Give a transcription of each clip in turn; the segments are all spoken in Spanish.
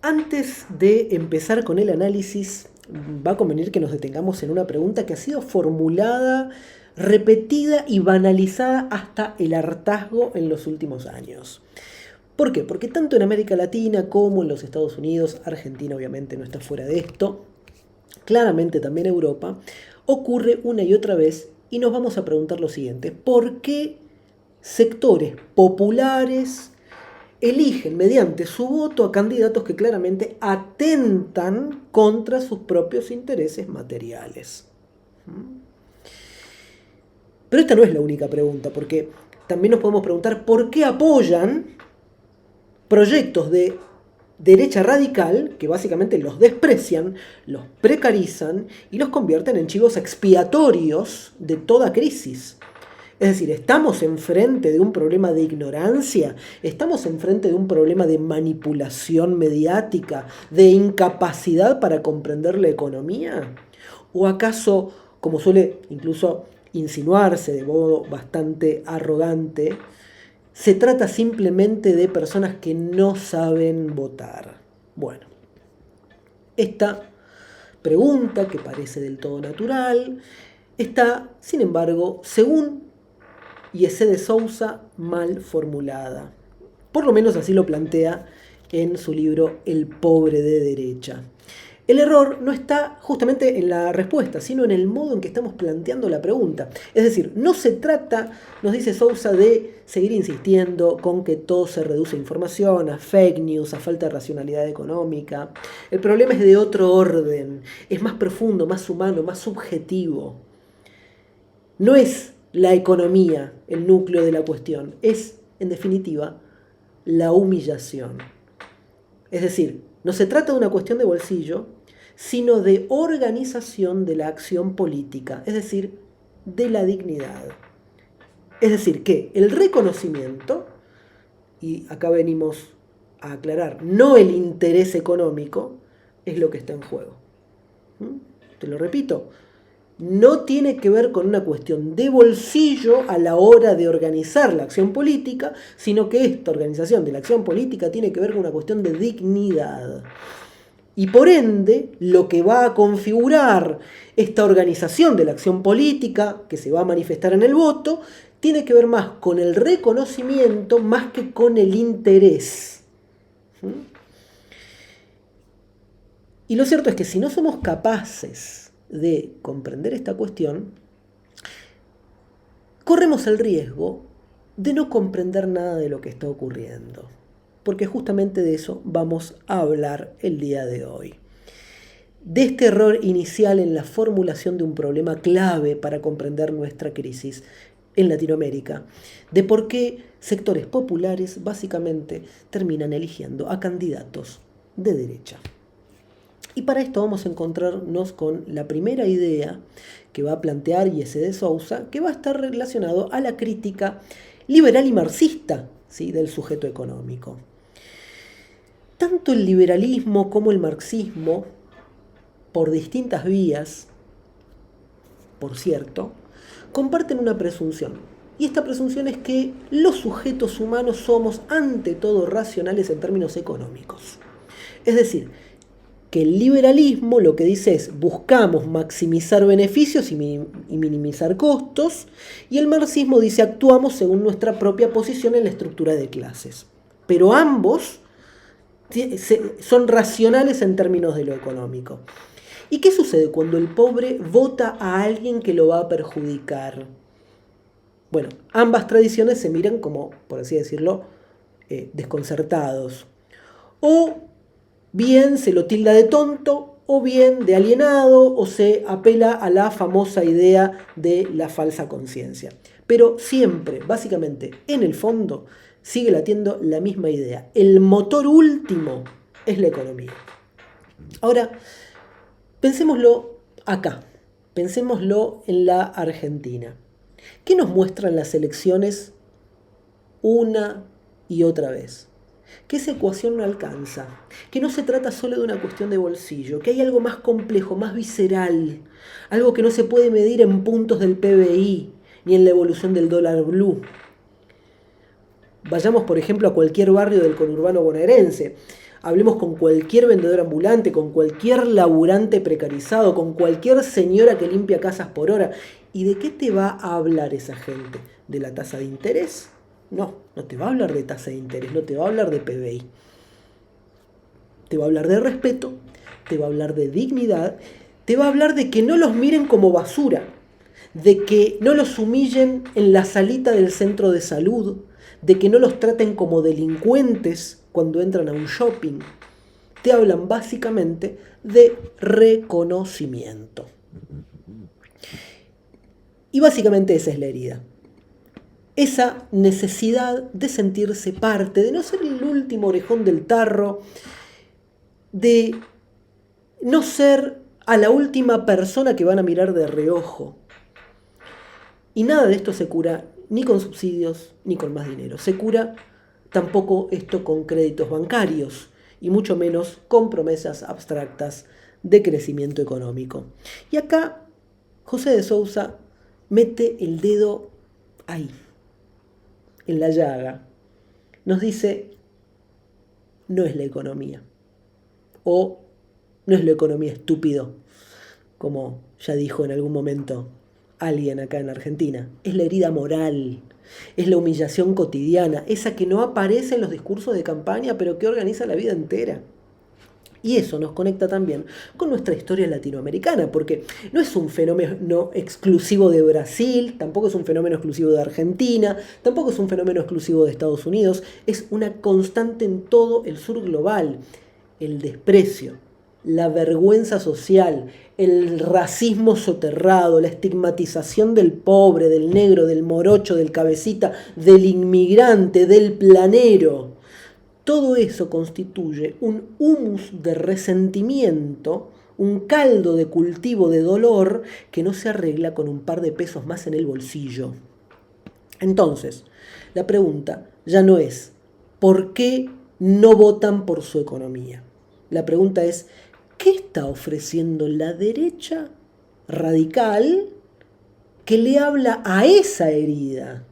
Antes de empezar con el análisis, va a convenir que nos detengamos en una pregunta que ha sido formulada, repetida y banalizada hasta el hartazgo en los últimos años. ¿Por qué? Porque tanto en América Latina como en los Estados Unidos, Argentina obviamente no está fuera de esto, claramente también Europa, ocurre una y otra vez y nos vamos a preguntar lo siguiente: ¿por qué sectores populares eligen mediante su voto a candidatos que claramente atentan contra sus propios intereses materiales? Pero esta no es la única pregunta, porque también nos podemos preguntar por qué apoyan proyectos de derecha radical que básicamente los desprecian, los precarizan y los convierten en chivos expiatorios de toda crisis. Es decir, ¿estamos enfrente de un problema de ignorancia? ¿Estamos enfrente de un problema de manipulación mediática, de incapacidad para comprender la economía? ¿O acaso, como suele incluso insinuarse de modo bastante arrogante, se trata simplemente de personas que no saben votar? Bueno, esta pregunta, que parece del todo natural, está, sin embargo, según Jesse de Souza, mal formulada. Por lo menos así lo plantea en su libro El pobre de derecha. El error no está justamente en la respuesta, sino en el modo en que estamos planteando la pregunta. Es decir, no se trata, nos dice Souza, de seguir insistiendo con que todo se reduce a información, a fake news, a falta de racionalidad económica. El problema es de otro orden, es más profundo, más humano, más subjetivo. No es la economía el núcleo de la cuestión, es, en definitiva, la humillación. Es decir, no se trata de una cuestión de bolsillo, sino de organización de la acción política, es decir, de la dignidad. Es decir, que el reconocimiento, y acá venimos a aclarar, no el interés económico, es lo que está en juego. Te lo repito, no tiene que ver con una cuestión de bolsillo a la hora de organizar la acción política, sino que esta organización de la acción política tiene que ver con una cuestión de dignidad. Y por ende, lo que va a configurar esta organización de la acción política, que se va a manifestar en el voto, tiene que ver más con el reconocimiento más que con el interés. Y lo cierto es que si no somos capaces de comprender esta cuestión, corremos el riesgo de no comprender nada de lo que está ocurriendo, porque justamente de eso vamos a hablar el día de hoy. De este error inicial en la formulación de un problema clave para comprender nuestra crisis en Latinoamérica, de por qué sectores populares básicamente terminan eligiendo a candidatos de derecha. Y para esto vamos a encontrarnos con la primera idea que va a plantear Jesse de Souza, que va a estar relacionado a la crítica liberal y marxista, ¿sí?, del sujeto económico. Tanto el liberalismo como el marxismo, por distintas vías, por cierto, comparten una presunción. Y esta presunción es que los sujetos humanos somos ante todo racionales en términos económicos. Es decir, que el liberalismo lo que dice es buscamos maximizar beneficios y minimizar costos, y el marxismo dice actuamos según nuestra propia posición en la estructura de clases. Pero ambos son racionales en términos de lo económico. ¿Y qué sucede cuando el pobre vota a alguien que lo va a perjudicar? Bueno, ambas tradiciones se miran como, por así decirlo, desconcertados. O bien se lo tilda de tonto, o bien de alienado, o se apela a la famosa idea de la falsa conciencia. Pero siempre, básicamente, en el fondo, sigue latiendo la misma idea. El motor último es la economía. Ahora, pensémoslo acá, pensémoslo en la Argentina. ¿Qué nos muestran las elecciones una y otra vez? Que esa ecuación no alcanza, que no se trata solo de una cuestión de bolsillo, que hay algo más complejo, más visceral, algo que no se puede medir en puntos del PBI ni en la evolución del dólar blue. Vayamos, por ejemplo, a cualquier barrio del conurbano bonaerense. Hablemos con cualquier vendedor ambulante, con cualquier laburante precarizado, con cualquier señora que limpia casas por hora. ¿Y de qué te va a hablar esa gente? ¿De la tasa de interés? No, no te va a hablar de tasa de interés, no te va a hablar de PBI. Te va a hablar de respeto, te va a hablar de dignidad, te va a hablar de que no los miren como basura, de que no los humillen en la salita del centro de salud, de que no los traten como delincuentes cuando entran a un shopping. Te hablan básicamente de reconocimiento. Y básicamente esa es la herida. Esa necesidad de sentirse parte, de no ser el último orejón del tarro, de no ser a la última persona que van a mirar de reojo. Y nada de esto se cura ni con subsidios ni con más dinero. Se cura tampoco esto con créditos bancarios y mucho menos con promesas abstractas de crecimiento económico. Y acá José de Sousa mete el dedo ahí, en la llaga. Nos dice, no es la economía. O no es la economía, estúpido, como ya dijo en algún momento alguien acá en Argentina. Es la herida moral, es la humillación cotidiana, esa que no aparece en los discursos de campaña, pero que organiza la vida entera. Y eso nos conecta también con nuestra historia latinoamericana, porque no es un fenómeno exclusivo de Brasil, tampoco es un fenómeno exclusivo de Argentina, tampoco es un fenómeno exclusivo de Estados Unidos, es una constante en todo el sur global. El desprecio, la vergüenza social, el racismo soterrado, la estigmatización del pobre, del negro, del morocho, del cabecita, del inmigrante, del planero. Todo eso constituye un humus de resentimiento, un caldo de cultivo de dolor que no se arregla con un par de pesos más en el bolsillo. Entonces, la pregunta ya no es ¿por qué no votan por su economía? La pregunta es ¿qué está ofreciendo la derecha radical que le habla a esa herida?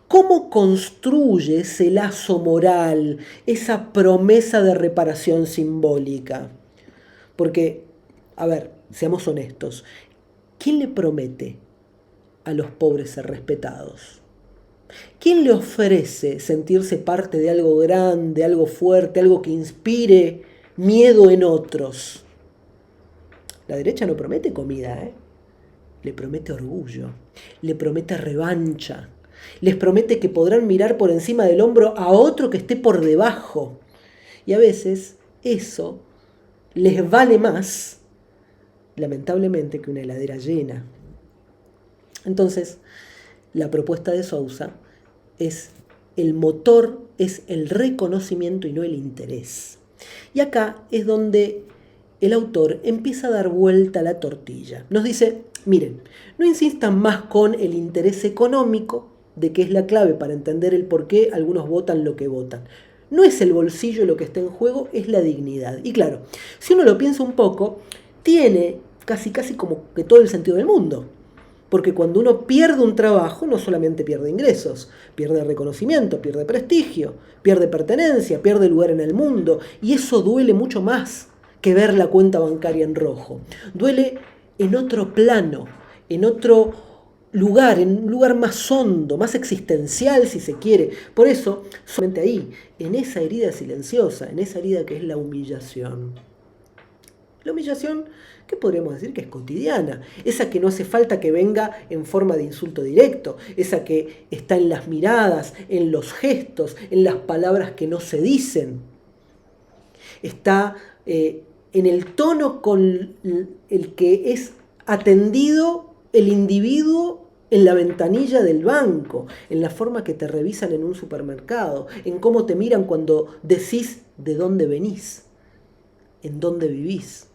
¿Cómo construye ese lazo moral, esa promesa de reparación simbólica? Porque, a ver, seamos honestos, ¿quién le promete a los pobres ser respetados? ¿Quién le ofrece sentirse parte de algo grande, algo fuerte, algo que inspire miedo en otros? La derecha no promete comida, le promete orgullo, le promete revancha. Les promete que podrán mirar por encima del hombro a otro que esté por debajo. Y a veces eso les vale más, lamentablemente, que una heladera llena. Entonces, la propuesta de Sousa es el motor, es el reconocimiento y no el interés. Y acá es donde el autor empieza a dar vuelta a la tortilla. Nos dice, miren, no insistan más con el interés económico, de que es la clave para entender el por qué algunos votan lo que votan. No es el bolsillo lo que está en juego, es la dignidad. Y claro, si uno lo piensa un poco, tiene casi como que todo el sentido del mundo. Porque cuando uno pierde un trabajo, no solamente pierde ingresos, pierde reconocimiento, pierde prestigio, pierde pertenencia, pierde lugar en el mundo. Y eso duele mucho más que ver la cuenta bancaria en rojo. Duele en otro plano, en otro lugar, en un lugar más hondo, más existencial si se quiere. Por eso, solamente ahí, en esa herida silenciosa, en esa herida que es la humillación. La humillación, ¿qué podríamos decir? Que es cotidiana, esa que no hace falta que venga en forma de insulto directo, esa que está en las miradas, en los gestos, en las palabras que no se dicen. Está en el tono con el que es atendido el individuo en la ventanilla del banco, en la forma que te revisan en un supermercado, en cómo te miran cuando decís de dónde venís, en dónde vivís.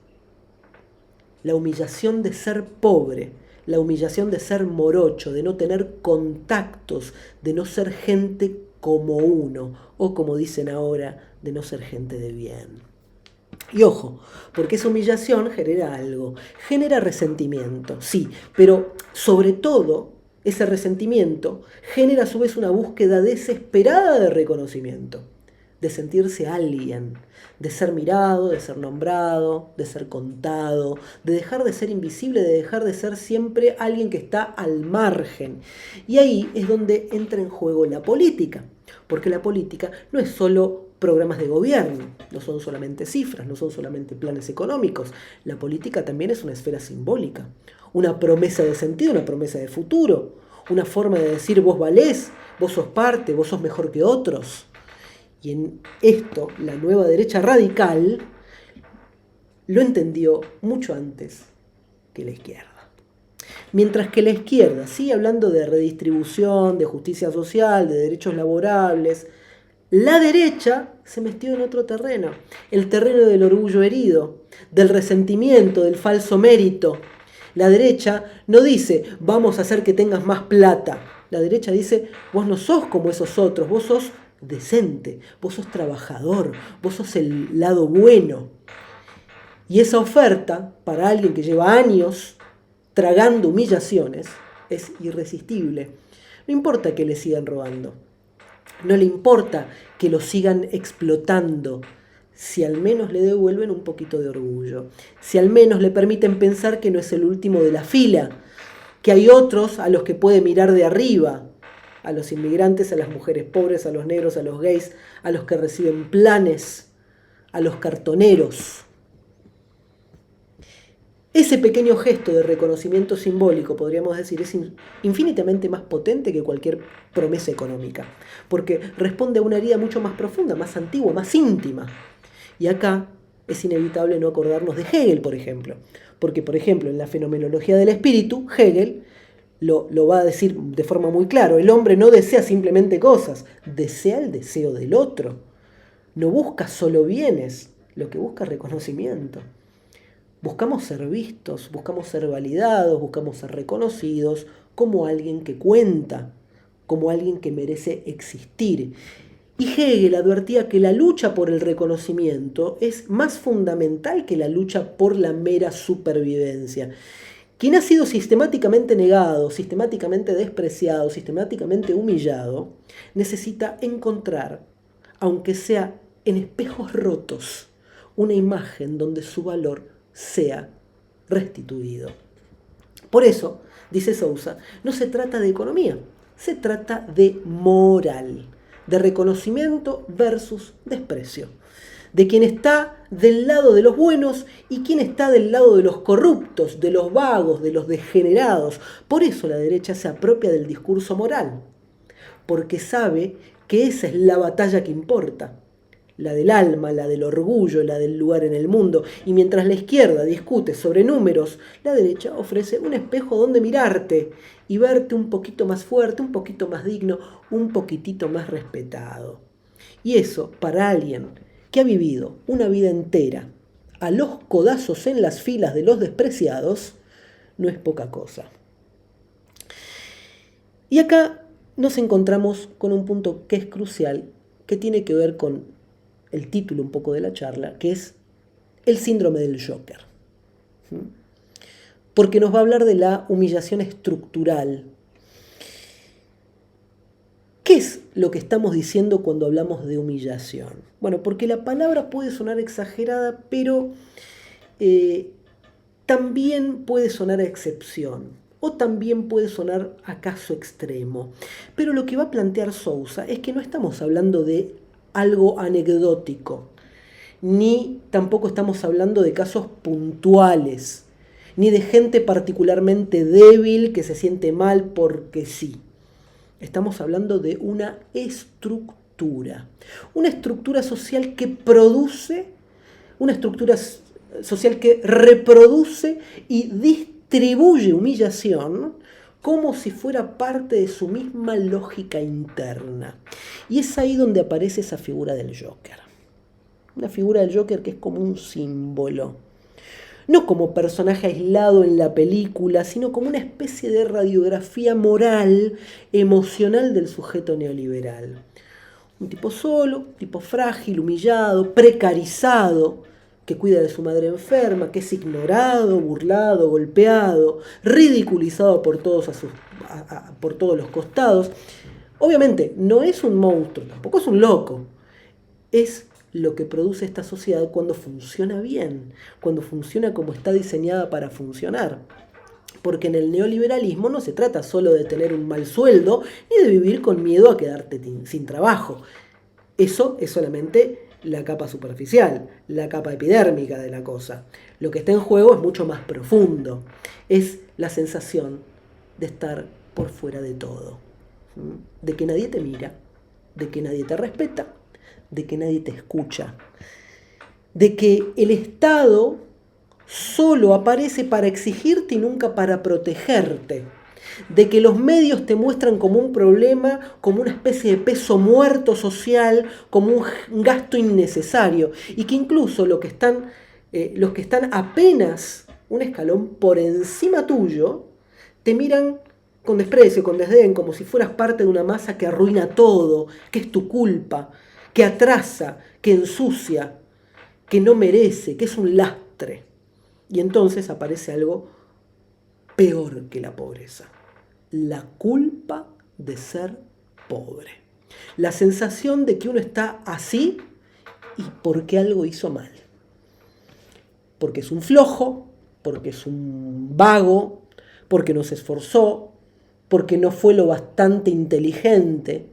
La humillación de ser pobre, la humillación de ser morocho, de no tener contactos, de no ser gente como uno, o como dicen ahora, de no ser gente de bien. Y ojo, porque esa humillación genera algo, genera resentimiento, sí, pero sobre todo ese resentimiento genera a su vez una búsqueda desesperada de reconocimiento, de sentirse alguien, de ser mirado, de ser nombrado, de ser contado, de dejar de ser invisible, de dejar de ser siempre alguien que está al margen. Y ahí es donde entra en juego la política, porque la política no es solo programas de gobierno, no son solamente cifras, no son solamente planes económicos. La política también es una esfera simbólica, una promesa de sentido, una promesa de futuro, una forma de decir vos valés, vos sos parte, vos sos mejor que otros. Y en esto la nueva derecha radical lo entendió mucho antes que la izquierda. Mientras que la izquierda sigue hablando de redistribución, de justicia social, de derechos laborables, la derecha se metió en otro terreno, el terreno del orgullo herido, del resentimiento, del falso mérito. La derecha no dice, vamos a hacer que tengas más plata. La derecha dice, vos no sos como esos otros, vos sos decente, vos sos trabajador, vos sos el lado bueno. Y esa oferta, para alguien que lleva años tragando humillaciones, es irresistible. No importa que le sigan robando, no le importa que lo sigan explotando, si al menos le devuelven un poquito de orgullo, si al menos le permiten pensar que no es el último de la fila, que hay otros a los que puede mirar de arriba, a los inmigrantes, a las mujeres pobres, a los negros, a los gays, a los que reciben planes, a los cartoneros. Ese pequeño gesto de reconocimiento simbólico, podríamos decir, es infinitamente más potente que cualquier promesa económica, porque responde a una herida mucho más profunda, más antigua, más íntima. Y acá es inevitable no acordarnos de Hegel, por ejemplo, porque, por ejemplo, en la fenomenología del espíritu, Hegel lo va a decir de forma muy clara: el hombre no desea simplemente cosas, desea el deseo del otro. No busca solo bienes, lo que busca es reconocimiento. Buscamos ser vistos, buscamos ser validados, buscamos ser reconocidos como alguien que cuenta, como alguien que merece existir. Y Hegel advertía que la lucha por el reconocimiento es más fundamental que la lucha por la mera supervivencia. Quien ha sido sistemáticamente negado, sistemáticamente despreciado, sistemáticamente humillado, necesita encontrar, aunque sea en espejos rotos, una imagen donde su valor sea restituido. Por eso, dice Sousa, no se trata de economía, se trata de moral, de reconocimiento versus desprecio, de quien está del lado de los buenos y quien está del lado de los corruptos, de los vagos, de los degenerados. Por eso la derecha se apropia del discurso moral, porque sabe que esa es la batalla que importa, la del alma, la del orgullo, la del lugar en el mundo. Y mientras la izquierda discute sobre números, la derecha ofrece un espejo donde mirarte y verte un poquito más fuerte, un poquito más digno, un poquitito más respetado. Y eso, para alguien que ha vivido una vida entera a los codazos en las filas de los despreciados, no es poca cosa. Y acá nos encontramos con un punto que es crucial, que tiene que ver con el título un poco de la charla, que es el síndrome del Joker. Porque nos va a hablar de la humillación estructural. ¿Qué es lo que estamos diciendo cuando hablamos de humillación? Bueno, porque la palabra puede sonar exagerada, pero también puede sonar a excepción, o también puede sonar a caso extremo. Pero lo que va a plantear Sousa es que no estamos hablando de algo anecdótico, ni tampoco estamos hablando de casos puntuales, ni de gente particularmente débil que se siente mal porque sí. Estamos hablando de una estructura social que produce, una estructura social que reproduce y distribuye humillación como si fuera parte de su misma lógica interna. Y es ahí donde aparece esa figura del Joker. Una figura del Joker que es como un símbolo. No como personaje aislado en la película, sino como una especie de radiografía moral, emocional del sujeto neoliberal. Un tipo solo, un tipo frágil, humillado, precarizado, que cuida de su madre enferma, que es ignorado, burlado, golpeado, ridiculizado por todos a su por todos los costados. Obviamente no es un monstruo, tampoco es un loco. Es lo que produce esta sociedad cuando funciona bien, cuando funciona como está diseñada para funcionar. Porque en el neoliberalismo no se trata solo de tener un mal sueldo ni de vivir con miedo a quedarte sin trabajo. Eso es solamente la capa superficial, la capa epidérmica de la cosa. Lo que está en juego es mucho más profundo. Es la sensación de estar por fuera de todo. De que nadie te mira, de que nadie te respeta, de que nadie te escucha. De que el Estado solo aparece para exigirte y nunca para protegerte. De que los medios te muestran como un problema, como una especie de peso muerto social, como un gasto innecesario. Y que incluso los que están apenas un escalón por encima tuyo, te miran con desprecio, con desdén, como si fueras parte de una masa que arruina todo, que es tu culpa, que atrasa, que ensucia, que no merece, que es un lastre. Y entonces aparece algo peor que la pobreza: la culpa de ser pobre. La sensación de que uno está así y porque algo hizo mal. Porque es un flojo, porque es un vago, porque no se esforzó, porque no fue lo bastante inteligente.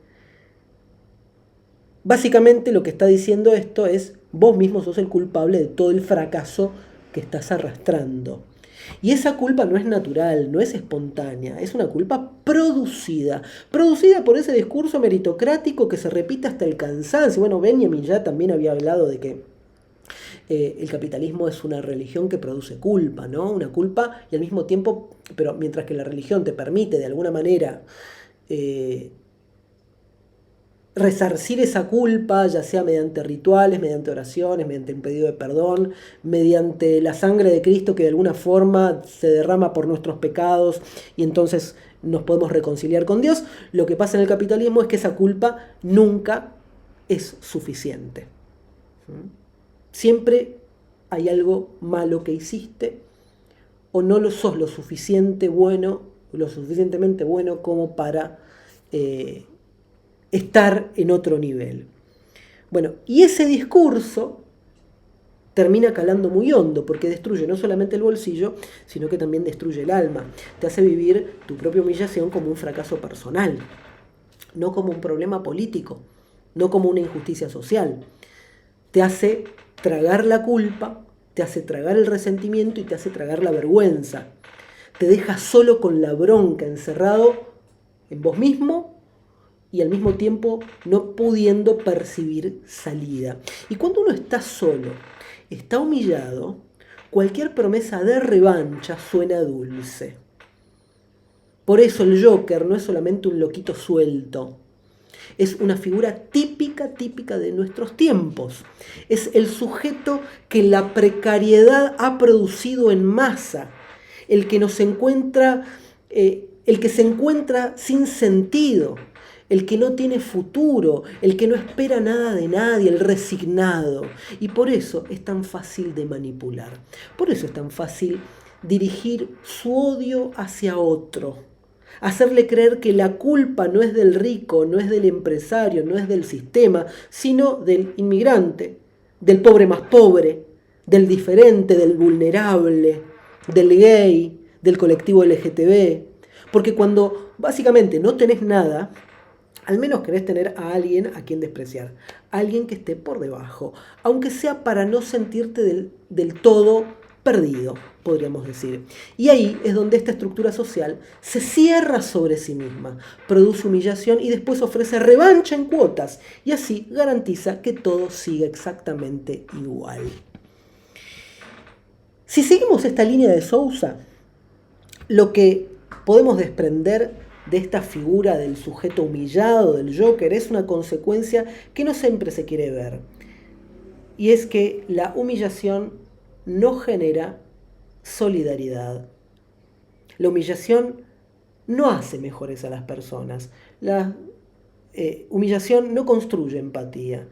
Básicamente lo que está diciendo esto es: vos mismo sos el culpable de todo el fracaso que estás arrastrando. Y esa culpa no es natural, no es espontánea, es una culpa producida por ese discurso meritocrático que se repite hasta el cansancio. Bueno, Benjamin ya también había hablado de que el capitalismo es una religión que produce culpa, ¿no? Una culpa y al mismo tiempo, pero mientras que la religión te permite de alguna manera resarcir esa culpa, ya sea mediante rituales, mediante oraciones, mediante un pedido de perdón, mediante la sangre de Cristo que de alguna forma se derrama por nuestros pecados y entonces nos podemos reconciliar con Dios. Lo que pasa en el capitalismo es que esa culpa nunca es suficiente. Siempre hay algo malo que hiciste o no lo sos lo suficientemente bueno como para estar en otro nivel. Bueno, y ese discurso termina calando muy hondo porque destruye no solamente el bolsillo, sino que también destruye el alma. Te hace vivir tu propia humillación como un fracaso personal, no como un problema político, no como una injusticia social. Te hace tragar la culpa, te hace tragar el resentimiento y te hace tragar la vergüenza. Te deja solo con la bronca, encerrado en vos mismo y al mismo tiempo no pudiendo percibir salida. Y cuando uno está solo, está humillado, cualquier promesa de revancha suena dulce. Por eso el Joker no es solamente un loquito suelto, es una figura típica de nuestros tiempos. Es el sujeto que la precariedad ha producido en masa, el que se encuentra sin sentido, el que no tiene futuro, el que no espera nada de nadie, el resignado. Y por eso es tan fácil de manipular. Por eso es tan fácil dirigir su odio hacia otro. Hacerle creer que la culpa no es del rico, no es del empresario, no es del sistema, sino del inmigrante, del pobre más pobre, del diferente, del vulnerable, del gay, del colectivo LGTB. Porque cuando básicamente no tenés nada, al menos querés tener a alguien a quien despreciar, alguien que esté por debajo, aunque sea para no sentirte del todo perdido, podríamos decir. Y ahí es donde esta estructura social se cierra sobre sí misma, produce humillación y después ofrece revancha en cuotas, y así garantiza que todo siga exactamente igual. Si seguimos esta línea de Sousa, lo que podemos desprender de esta figura del sujeto humillado, del Joker, es una consecuencia que no siempre se quiere ver. Y es que la humillación no genera solidaridad. La humillación no hace mejores a las personas. La humillación no construye empatía.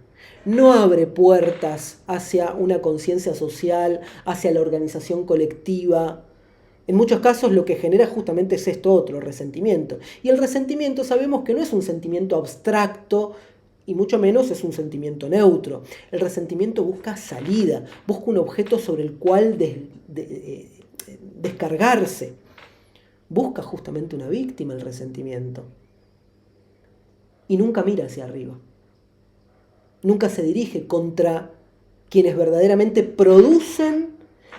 No abre puertas hacia una conciencia social, hacia la organización colectiva En muchos casos lo que genera justamente es esto otro, resentimiento. Y el resentimiento sabemos que no es un sentimiento abstracto y mucho menos es un sentimiento neutro. El resentimiento busca salida, busca un objeto sobre el cual descargarse. Busca justamente una víctima el resentimiento. Y nunca mira hacia arriba. Nunca se dirige contra quienes verdaderamente producen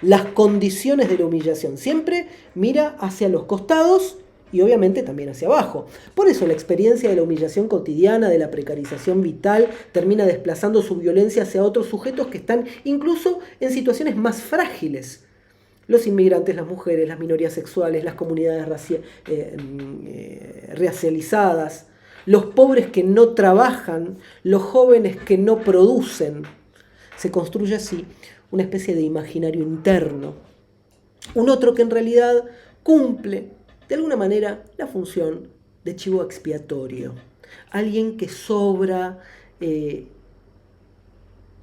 las condiciones de la humillación. Siempre mira hacia los costados y obviamente también hacia abajo. Por eso la experiencia de la humillación cotidiana, de la precarización vital, termina desplazando su violencia hacia otros sujetos que están incluso en situaciones más frágiles. Los inmigrantes, las mujeres, las minorías sexuales, las comunidades racializadas, los pobres que no trabajan, los jóvenes que no producen. Se construye así una especie de imaginario interno. Un otro que en realidad cumple, de alguna manera, la función de chivo expiatorio. Alguien que sobra,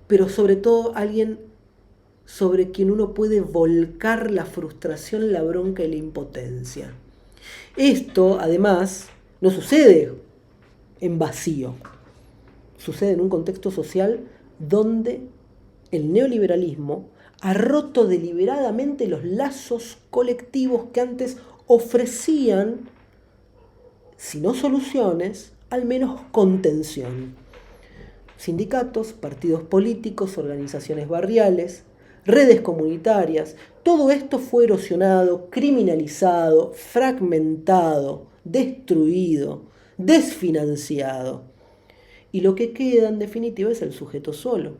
pero sobre todo alguien sobre quien uno puede volcar la frustración, la bronca y la impotencia. Esto, además, no sucede en vacío. Sucede en un contexto social donde el neoliberalismo ha roto deliberadamente los lazos colectivos que antes ofrecían, si no soluciones, al menos contención. Sindicatos, partidos políticos, organizaciones barriales, redes comunitarias, todo esto fue erosionado, criminalizado, fragmentado, destruido, desfinanciado. Y lo que queda en definitiva es el sujeto solo,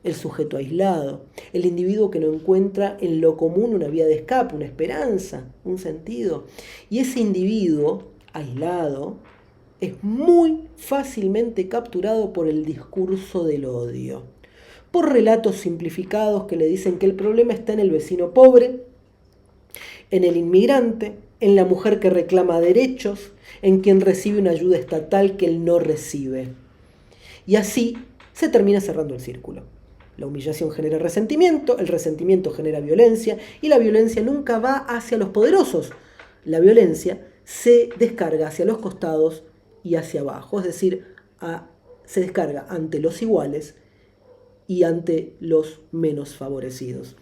el sujeto aislado, el individuo que no encuentra en lo común una vía de escape, una esperanza, un sentido. Y ese individuo aislado es muy fácilmente capturado por el discurso del odio, por relatos simplificados que le dicen que el problema está en el vecino pobre, en el inmigrante, en la mujer que reclama derechos, en quien recibe una ayuda estatal que él no recibe. Y así se termina cerrando el círculo. La humillación genera resentimiento, el resentimiento genera violencia y la violencia nunca va hacia los poderosos. La violencia se descarga hacia los costados y hacia abajo, es decir, se descarga ante los iguales y ante los menos favorecidos.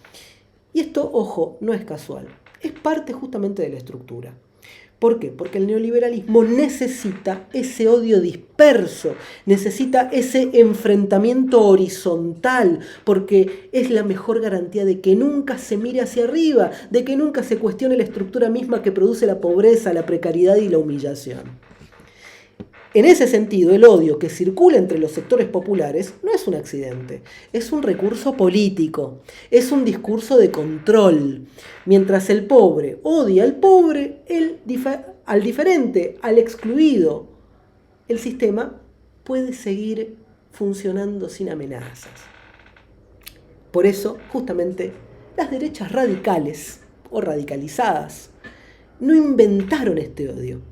Y esto, ojo, no es casual, es parte justamente de la estructura. ¿Por qué? Porque el neoliberalismo necesita ese odio disperso, necesita ese enfrentamiento horizontal, porque es la mejor garantía de que nunca se mire hacia arriba, de que nunca se cuestione la estructura misma que produce la pobreza, la precariedad y la humillación. En ese sentido, el odio que circula entre los sectores populares no es un accidente, es un recurso político, es un discurso de control. Mientras el pobre odia al pobre, al diferente, al excluido, el sistema puede seguir funcionando sin amenazas. Por eso, justamente, las derechas radicales o radicalizadas no inventaron este odio.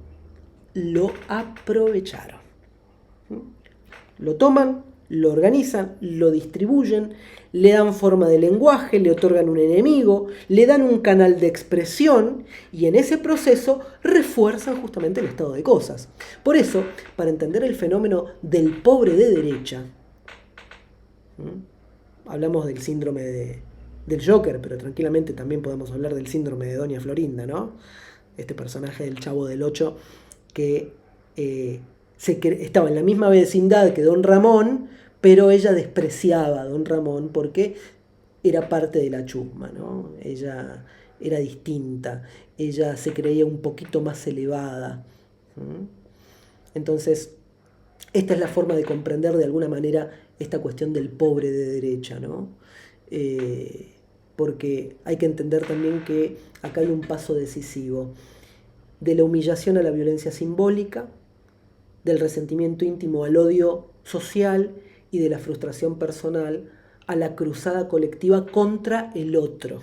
Lo aprovecharon. Lo toman, lo organizan, lo distribuyen, le dan forma de lenguaje, le otorgan un enemigo, le dan un canal de expresión y en ese proceso refuerzan justamente el estado de cosas. Por eso, para entender el fenómeno del pobre de derecha, hablamos del síndrome del Joker, pero tranquilamente también podemos hablar del síndrome de Doña Florinda, ¿no? Este personaje del Chavo del Ocho que estaba en la misma vecindad que Don Ramón, pero ella despreciaba a Don Ramón porque era parte de la chusma, ¿no? Ella era distinta, ella se creía un poquito más elevada. Entonces, esta es la forma de comprender de alguna manera esta cuestión del pobre de derecha, ¿no? Porque hay que entender también que acá hay un paso decisivo. De la humillación a la violencia simbólica, del resentimiento íntimo al odio social y de la frustración personal a la cruzada colectiva contra el otro.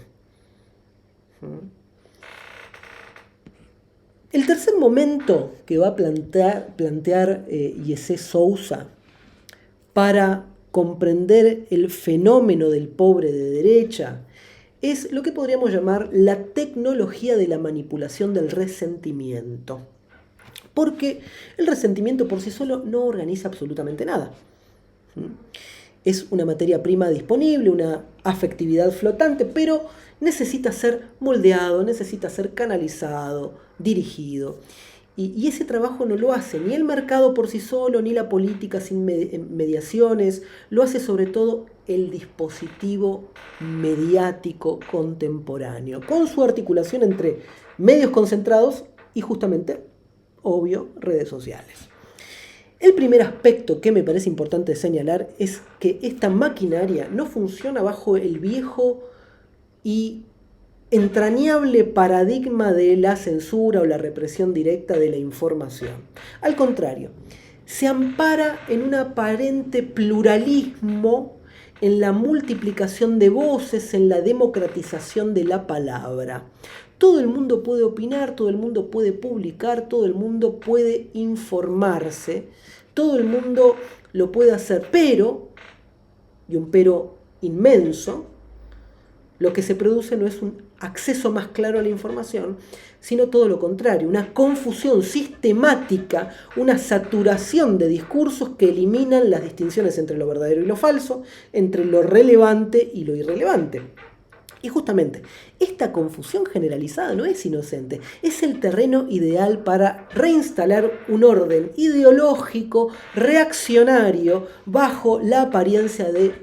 El tercer momento que va a plantear Yesé Sousa para comprender el fenómeno del pobre de derecha es lo que podríamos llamar la tecnología de la manipulación del resentimiento. Porque el resentimiento por sí solo no organiza absolutamente nada. Es una materia prima disponible, una afectividad flotante, pero necesita ser moldeado, necesita ser canalizado, dirigido. Y ese trabajo no lo hace ni el mercado por sí solo, ni la política sin mediaciones, lo hace sobre todo el dispositivo mediático contemporáneo, con su articulación entre medios concentrados y justamente, obvio, redes sociales. El primer aspecto que me parece importante señalar es que esta maquinaria no funciona bajo el viejo y entrañable paradigma de la censura o la represión directa de la información. Al contrario, se ampara en un aparente pluralismo, en la multiplicación de voces, en la democratización de la palabra. Todo el mundo puede opinar, todo el mundo puede publicar, todo el mundo puede informarse, todo el mundo lo puede hacer, pero, y un pero inmenso, lo que se produce no es un acceso más claro a la información, sino todo lo contrario, una confusión sistemática, una saturación de discursos que eliminan las distinciones entre lo verdadero y lo falso, entre lo relevante y lo irrelevante. Y justamente, esta confusión generalizada no es inocente, es el terreno ideal para reinstalar un orden ideológico, reaccionario, bajo la apariencia de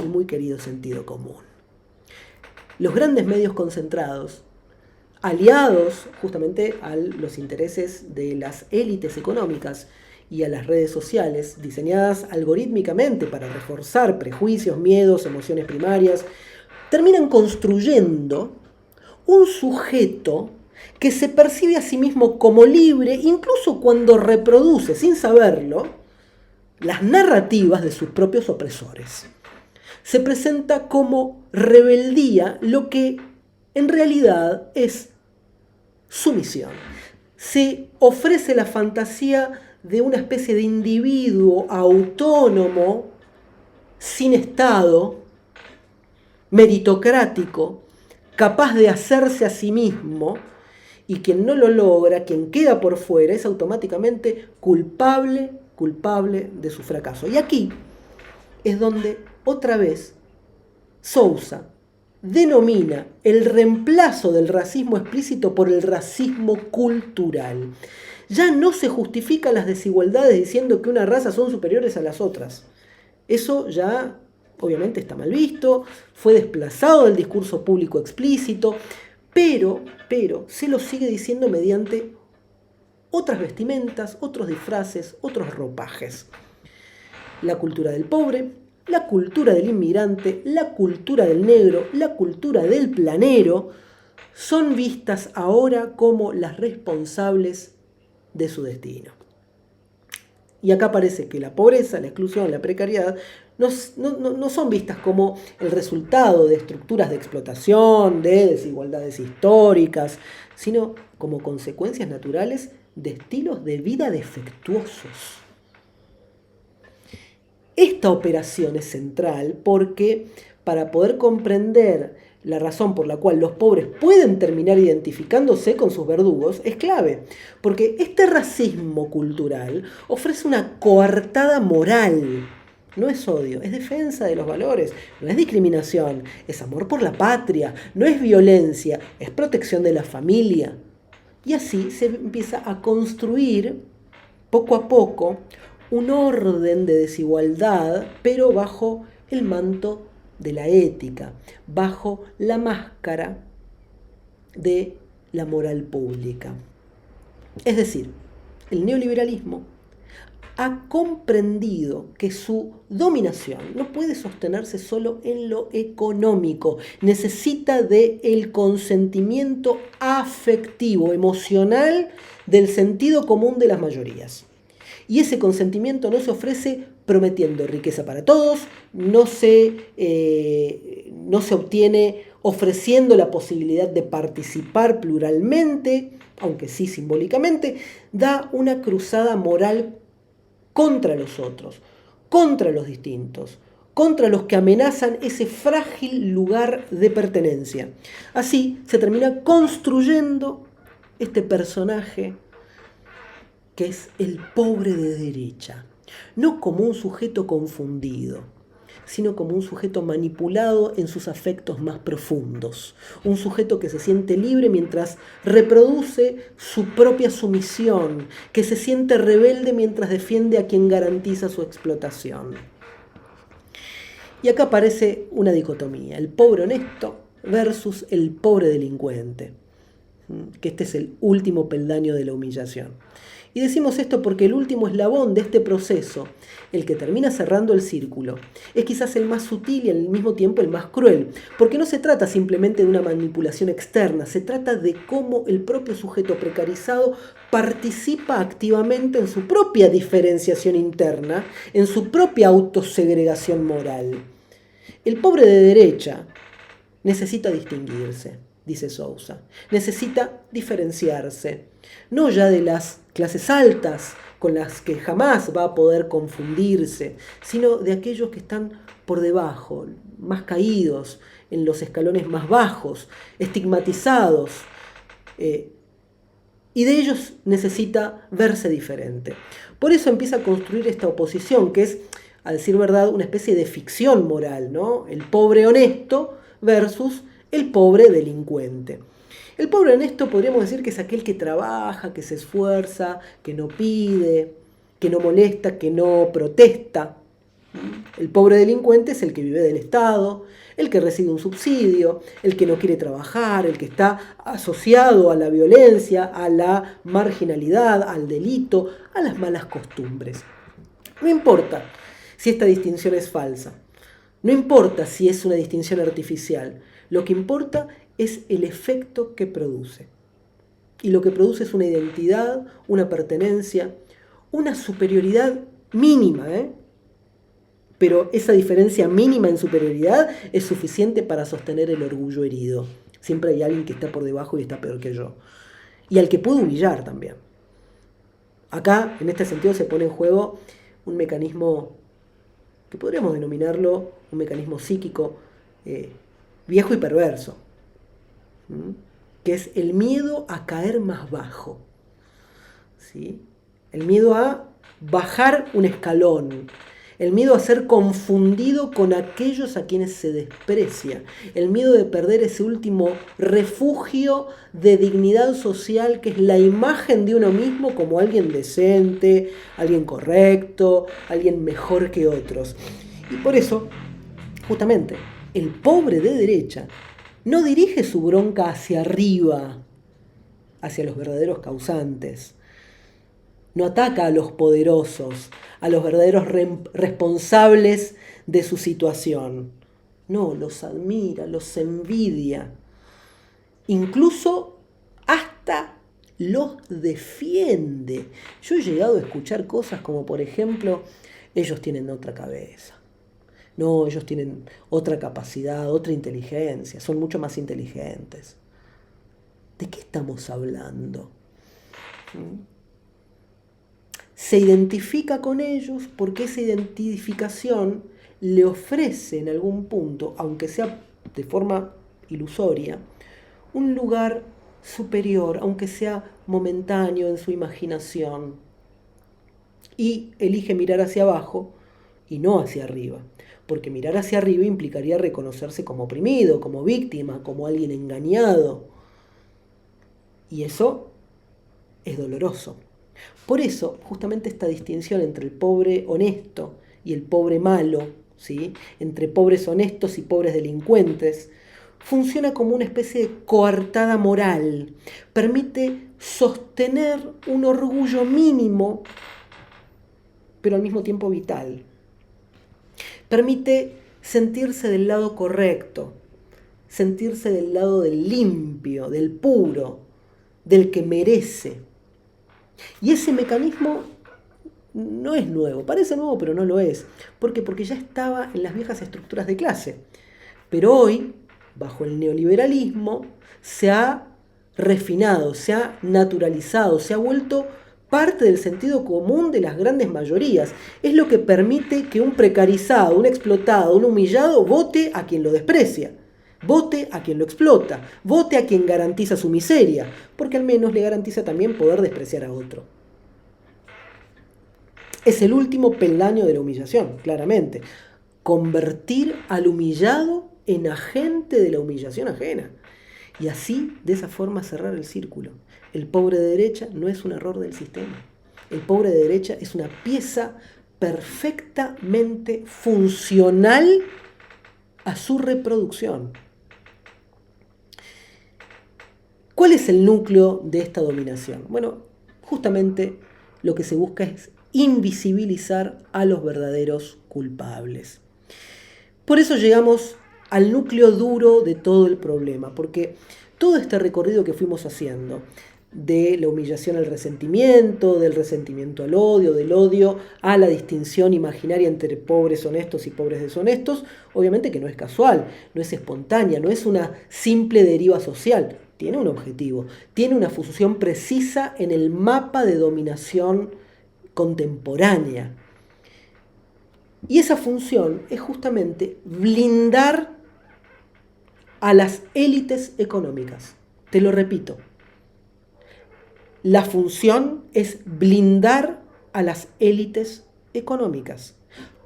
un muy querido sentido común. Los grandes medios concentrados, aliados justamente a los intereses de las élites económicas y a las redes sociales, diseñadas algorítmicamente para reforzar prejuicios, miedos, emociones primarias, terminan construyendo un sujeto que se percibe a sí mismo como libre, incluso cuando reproduce, sin saberlo, las narrativas de sus propios opresores. Se presenta como rebeldía lo que en realidad es sumisión. Se ofrece la fantasía de una especie de individuo autónomo, sin Estado, meritocrático, capaz de hacerse a sí mismo, y quien no lo logra, quien queda por fuera, es automáticamente culpable de su fracaso. Y aquí es donde otra vez Sousa denomina el reemplazo del racismo explícito por el racismo cultural. Ya no se justifican las desigualdades diciendo que unas razas son superiores a las otras. Eso ya obviamente está mal visto, fue desplazado del discurso público explícito, pero se lo sigue diciendo mediante otras vestimentas, otros disfraces, otros ropajes. La cultura del pobre, la cultura del inmigrante, la cultura del negro, la cultura del planero, son vistas ahora como las responsables de su destino. Y acá parece que la pobreza, la exclusión, la precariedad no son vistas como el resultado de estructuras de explotación, de desigualdades históricas, sino como consecuencias naturales de estilos de vida defectuosos. Esta operación es central porque para poder comprender la razón por la cual los pobres pueden terminar identificándose con sus verdugos es clave, porque este racismo cultural ofrece una coartada moral. No es odio, es defensa de los valores, no es discriminación, es amor por la patria, no es violencia, es protección de la familia. Y así se empieza a construir poco a poco un orden de desigualdad, pero bajo el manto de la ética, bajo la máscara de la moral pública. Es decir, el neoliberalismo ha comprendido que su dominación no puede sostenerse solo en lo económico, necesita del consentimiento afectivo, emocional, del sentido común de las mayorías. Y ese consentimiento no se ofrece prometiendo riqueza para todos, no se obtiene ofreciendo la posibilidad de participar pluralmente, aunque sí simbólicamente, da una cruzada moral contra los otros, contra los distintos, contra los que amenazan ese frágil lugar de pertenencia. Así se termina construyendo este personaje que es el pobre de derecha, no como un sujeto confundido, sino como un sujeto manipulado en sus afectos más profundos, un sujeto que se siente libre mientras reproduce su propia sumisión, que se siente rebelde mientras defiende a quien garantiza su explotación. Y acá aparece una dicotomía, el pobre honesto versus el pobre delincuente, que este es el último peldaño de la humillación. Y decimos esto porque el último eslabón de este proceso, el que termina cerrando el círculo, es quizás el más sutil y al mismo tiempo el más cruel, porque no se trata simplemente de una manipulación externa, se trata de cómo el propio sujeto precarizado participa activamente en su propia diferenciación interna, en su propia autosegregación moral. El pobre de derecha necesita distinguirse, dice Sousa, necesita diferenciarse, no ya de las clases altas con las que jamás va a poder confundirse, sino de aquellos que están por debajo, más caídos, en los escalones más bajos, estigmatizados, y de ellos necesita verse diferente. Por eso empieza a construir esta oposición, que es, a decir verdad, una especie de ficción moral, ¿no? El pobre honesto versus el pobre delincuente. El pobre honesto podríamos decir que es aquel que trabaja, que se esfuerza, que no pide, que no molesta, que no protesta. El pobre delincuente es el que vive del Estado, el que recibe un subsidio, el que no quiere trabajar, el que está asociado a la violencia, a la marginalidad, al delito, a las malas costumbres. No importa si esta distinción es falsa, no importa si es una distinción artificial, lo que importa es el efecto que produce. Y lo que produce es una identidad, una pertenencia, una superioridad mínima, pero esa diferencia mínima en superioridad es suficiente para sostener el orgullo herido. Siempre hay alguien que está por debajo y está peor que yo. Y al que puedo humillar también. Acá, en este sentido, se pone en juego un mecanismo que podríamos denominarlo un mecanismo psíquico viejo y perverso, que es el miedo a caer más bajo, ¿sí? El miedo a bajar un escalón, el miedo a ser confundido con aquellos a quienes se desprecia, el miedo de perder ese último refugio de dignidad social que es la imagen de uno mismo como alguien decente, alguien correcto, alguien mejor que otros. Y por eso, justamente, el pobre de derecha no dirige su bronca hacia arriba, hacia los verdaderos causantes. No ataca a los poderosos, a los verdaderos responsables de su situación. No, los admira, los envidia. Incluso hasta los defiende. Yo he llegado a escuchar cosas como, por ejemplo, ellos tienen otra cabeza. No, ellos tienen otra capacidad, otra inteligencia, son mucho más inteligentes. ¿De qué estamos hablando? Se identifica con ellos porque esa identificación le ofrece en algún punto, aunque sea de forma ilusoria, un lugar superior, aunque sea momentáneo en su imaginación. Y elige mirar hacia abajo y no hacia arriba. Porque mirar hacia arriba implicaría reconocerse como oprimido, como víctima, como alguien engañado. Y eso es doloroso. Por eso, justamente esta distinción entre el pobre honesto y el pobre malo, ¿sí? Entre pobres honestos y pobres delincuentes, funciona como una especie de coartada moral. Permite sostener un orgullo mínimo, pero al mismo tiempo vital. Permite sentirse del lado correcto, sentirse del lado del limpio, del puro, del que merece. Y ese mecanismo no es nuevo, parece nuevo pero no lo es. ¿Por qué? Porque ya estaba en las viejas estructuras de clase. Pero hoy, bajo el neoliberalismo, se ha refinado, se ha naturalizado, se ha vuelto parte del sentido común de las grandes mayorías. Es lo que permite que un precarizado, un explotado, un humillado vote a quien lo desprecia, vote a quien lo explota, vote a quien garantiza su miseria, porque al menos le garantiza también poder despreciar a otro. Es el último peldaño de la humillación, claramente. Convertir al humillado en agente de la humillación ajena. Y así, de esa forma, cerrar el círculo. El pobre de derecha no es un error del sistema. El pobre de derecha es una pieza perfectamente funcional a su reproducción. ¿Cuál es el núcleo de esta dominación? Bueno, justamente lo que se busca es invisibilizar a los verdaderos culpables. Por eso llegamos al núcleo duro de todo el problema, porque todo este recorrido que fuimos haciendo, de la humillación al resentimiento, del resentimiento al odio, del odio a la distinción imaginaria entre pobres honestos y pobres deshonestos, obviamente que no es casual, no es espontánea, no es una simple deriva social, tiene un objetivo, tiene una función precisa en el mapa de dominación contemporánea. Y esa función es justamente blindar a las élites económicas. Te lo repito. La función es blindar a las élites económicas.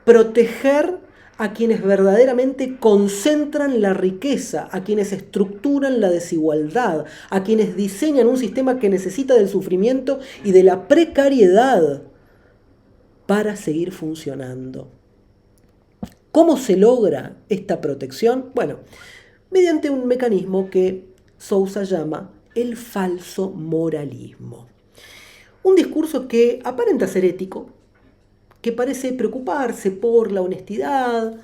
Proteger a quienes verdaderamente concentran la riqueza, a quienes estructuran la desigualdad, a quienes diseñan un sistema que necesita del sufrimiento y de la precariedad para seguir funcionando. ¿Cómo se logra esta protección? Bueno, mediante un mecanismo que Sousa llama el falso moralismo. Un discurso que aparenta ser ético, que parece preocuparse por la honestidad,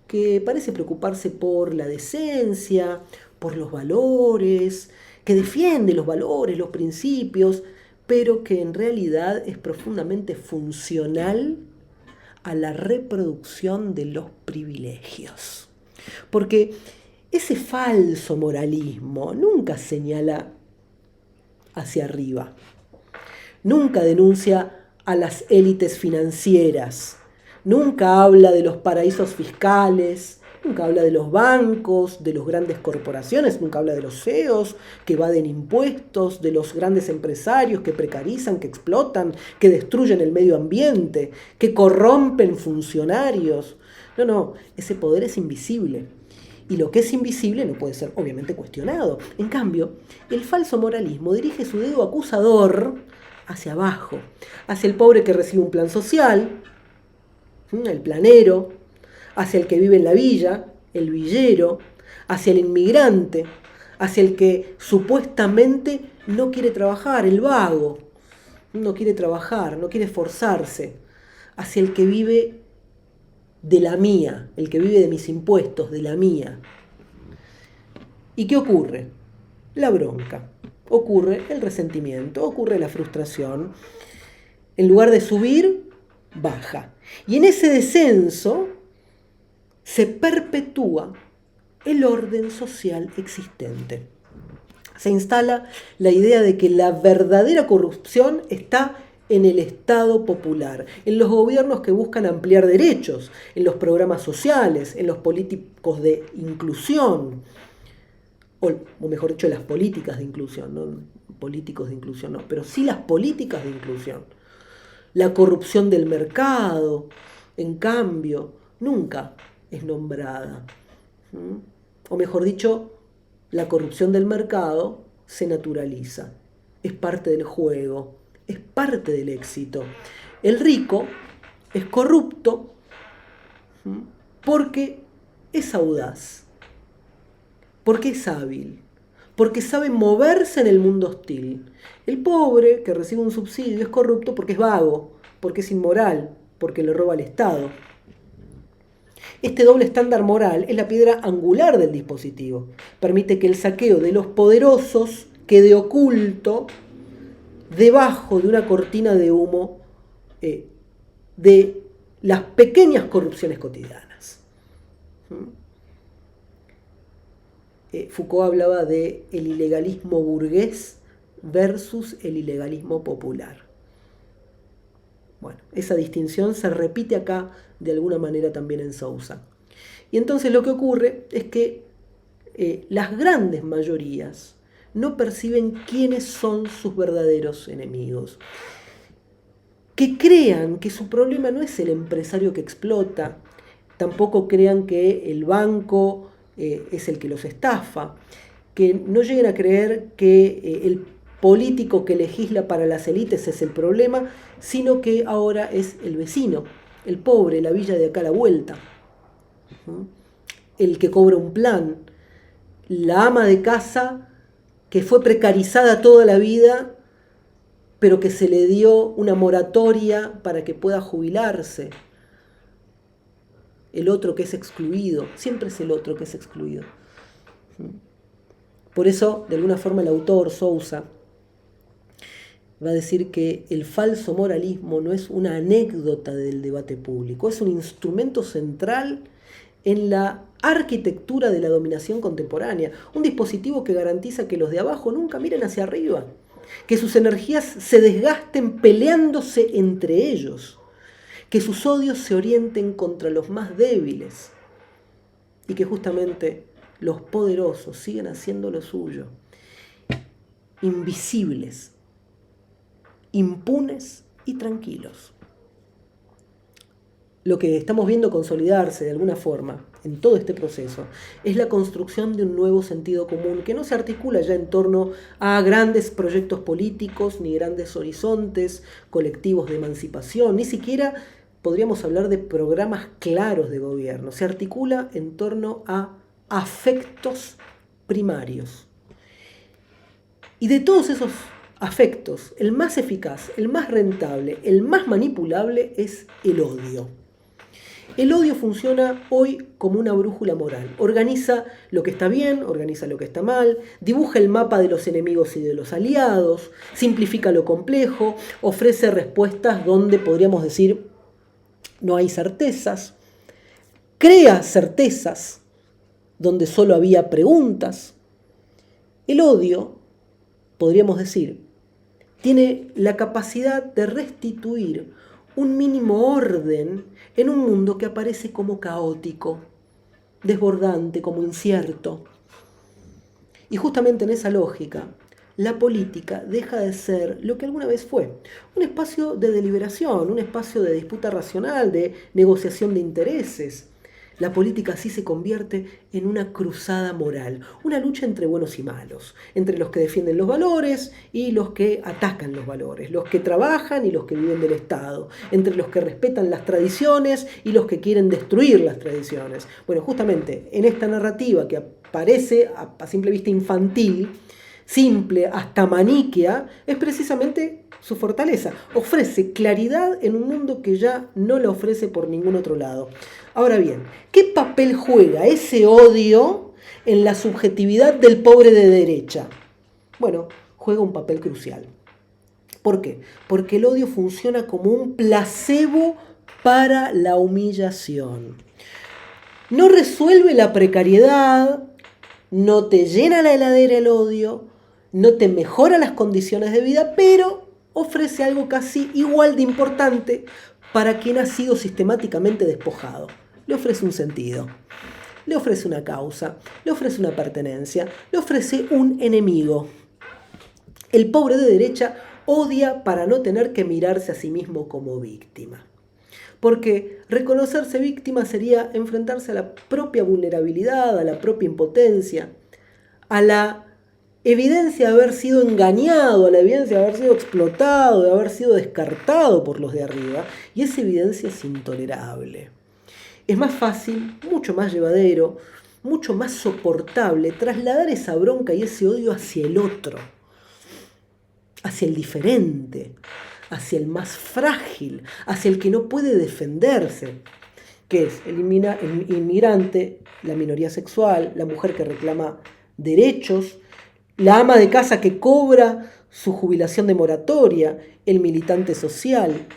que parece preocuparse por la decencia, por los valores, que defiende los valores, los principios, pero que en realidad es profundamente funcional a la reproducción de los privilegios. Porque ese falso moralismo nunca señala hacia arriba, nunca denuncia a las élites financieras, nunca habla de los paraísos fiscales, nunca habla de los bancos, de las grandes corporaciones, nunca habla de los CEOs que evaden impuestos, de los grandes empresarios que precarizan, que explotan, que destruyen el medio ambiente, que corrompen funcionarios. No, ese poder es invisible. Y lo que es invisible no puede ser obviamente cuestionado. En cambio, el falso moralismo dirige su dedo acusador hacia abajo, hacia el pobre que recibe un plan social, el planero, hacia el que vive en la villa, el villero, hacia el inmigrante, hacia el que supuestamente no quiere trabajar, el vago, no quiere trabajar, no quiere esforzarse, hacia el que vive de la mía, el que vive de mis impuestos, de la mía. ¿Y qué ocurre? La bronca, ocurre el resentimiento, ocurre la frustración. En lugar de subir, baja. Y en ese descenso se perpetúa el orden social existente. Se instala la idea de que la verdadera corrupción está en el Estado popular, en los gobiernos que buscan ampliar derechos, en los programas sociales, en los políticos de inclusión, o mejor dicho, las políticas de inclusión, no políticos de inclusión, no, pero sí las políticas de inclusión. La corrupción del mercado, en cambio, nunca es nombrada. O mejor dicho, la corrupción del mercado se naturaliza, es parte del juego, es parte del éxito. El rico es corrupto porque es audaz, porque es hábil, porque sabe moverse en el mundo hostil. El pobre que recibe un subsidio es corrupto porque es vago, porque es inmoral, porque le roba al Estado. Este doble estándar moral es la piedra angular del dispositivo. Permite que el saqueo de los poderosos quede oculto debajo de una cortina de humo de las pequeñas corrupciones cotidianas. Foucault hablaba de el ilegalismo burgués versus el ilegalismo popular. Bueno, esa distinción se repite acá de alguna manera también en Sousa. Y entonces lo que ocurre es que las grandes mayorías no perciben quiénes son sus verdaderos enemigos. Que crean que su problema no es el empresario que explota, tampoco crean que el banco es el que los estafa, que no lleguen a creer que el político que legisla para las élites es el problema, sino que ahora es el vecino, el pobre, la villa de acá a la vuelta, el que cobra un plan, la ama de casa que fue precarizada toda la vida, pero que se le dio una moratoria para que pueda jubilarse. El otro que es excluido, siempre es el otro que es excluido. Por eso, de alguna forma, el autor, Sousa, va a decir que el falso moralismo no es una anécdota del debate público, es un instrumento central en la arquitectura de la dominación contemporánea, un dispositivo que garantiza que los de abajo nunca miren hacia arriba, que sus energías se desgasten peleándose entre ellos, que sus odios se orienten contra los más débiles y que justamente los poderosos siguen haciendo lo suyo, invisibles, impunes y tranquilos. Lo que estamos viendo consolidarse de alguna forma en todo este proceso es la construcción de un nuevo sentido común que no se articula ya en torno a grandes proyectos políticos, ni grandes horizontes colectivos de emancipación, ni siquiera podríamos hablar de programas claros de gobierno. Se articula en torno a afectos primarios. Y de todos esos afectos, el más eficaz, el más rentable, el más manipulable es el odio. El odio funciona hoy como una brújula moral. Organiza lo que está bien, organiza lo que está mal, dibuja el mapa de los enemigos y de los aliados, simplifica lo complejo, ofrece respuestas donde podríamos decir no hay certezas, crea certezas donde solo había preguntas. El odio, podríamos decir, tiene la capacidad de restituir un mínimo orden en un mundo que aparece como caótico, desbordante, como incierto. Y justamente en esa lógica, la política deja de ser lo que alguna vez fue, un espacio de deliberación, un espacio de disputa racional, de negociación de intereses. La política así se convierte en una cruzada moral, una lucha entre buenos y malos, entre los que defienden los valores y los que atacan los valores, los que trabajan y los que viven del Estado, entre los que respetan las tradiciones y los que quieren destruir las tradiciones. Bueno, justamente en esta narrativa que parece a simple vista infantil, simple, hasta maniquea, es precisamente su fortaleza. Ofrece claridad en un mundo que ya no la ofrece por ningún otro lado. Ahora bien, ¿qué papel juega ese odio en la subjetividad del pobre de derecha? Bueno, juega un papel crucial. ¿Por qué? Porque el odio funciona como un placebo para la humillación. No resuelve la precariedad, no te llena la heladera el odio, no te mejora las condiciones de vida, pero ofrece algo casi igual de importante para quien ha sido sistemáticamente despojado. Le ofrece un sentido, le ofrece una causa, le ofrece una pertenencia, le ofrece un enemigo. El pobre de derecha odia para no tener que mirarse a sí mismo como víctima. Porque reconocerse víctima sería enfrentarse a la propia vulnerabilidad, a la propia impotencia, a la evidencia de haber sido engañado, a la evidencia de haber sido explotado, de haber sido descartado por los de arriba, y esa evidencia es intolerable. Es más fácil, mucho más llevadero, mucho más soportable trasladar esa bronca y ese odio hacia el otro, hacia el diferente, hacia el más frágil, hacia el que no puede defenderse, que es el inmigrante, la minoría sexual, la mujer que reclama derechos, la ama de casa que cobra su jubilación de moratoria, el militante social,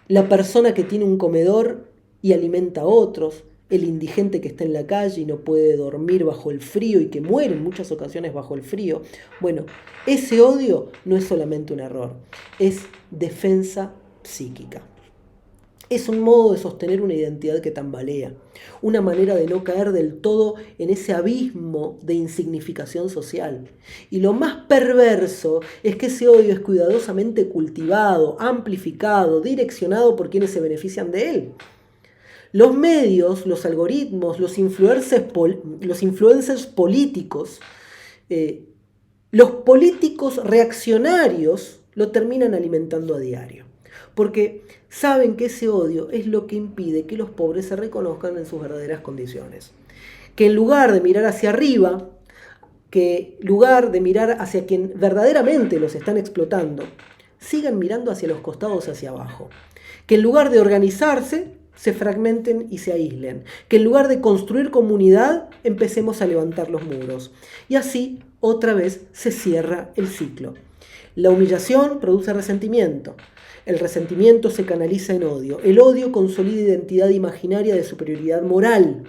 la persona que tiene un comedor y alimenta a otros, el indigente que está en la calle y no puede dormir bajo el frío y que muere en muchas ocasiones bajo el frío. Bueno, ese odio no es solamente un error, es defensa psíquica. Es un modo de sostener una identidad que tambalea, una manera de no caer del todo en ese abismo de insignificación social. Y lo más perverso es que ese odio es cuidadosamente cultivado, amplificado, direccionado por quienes se benefician de él. Los medios, los algoritmos, los influencers políticos, los políticos reaccionarios lo terminan alimentando a diario. Porque saben que ese odio es lo que impide que los pobres se reconozcan en sus verdaderas condiciones. Que en lugar de mirar hacia arriba, que en lugar de mirar hacia quien verdaderamente los están explotando, sigan mirando hacia los costados, hacia abajo. Que en lugar de organizarse, se fragmenten y se aíslen. Que en lugar de construir comunidad, empecemos a levantar los muros. Y así, otra vez, se cierra el ciclo. La humillación produce resentimiento. El resentimiento se canaliza en odio. El odio consolida identidad imaginaria de superioridad moral.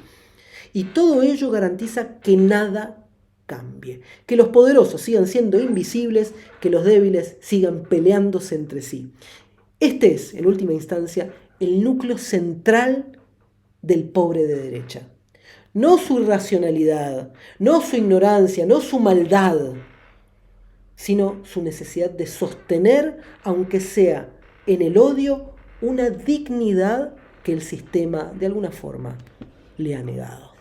Y todo ello garantiza que nada cambie. Que los poderosos sigan siendo invisibles, que los débiles sigan peleándose entre sí. Este es, en última instancia, el núcleo central del pobre de derecha. No su irracionalidad, no su ignorancia, no su maldad, sino su necesidad de sostener, aunque sea en el odio, una dignidad que el sistema de alguna forma le ha negado.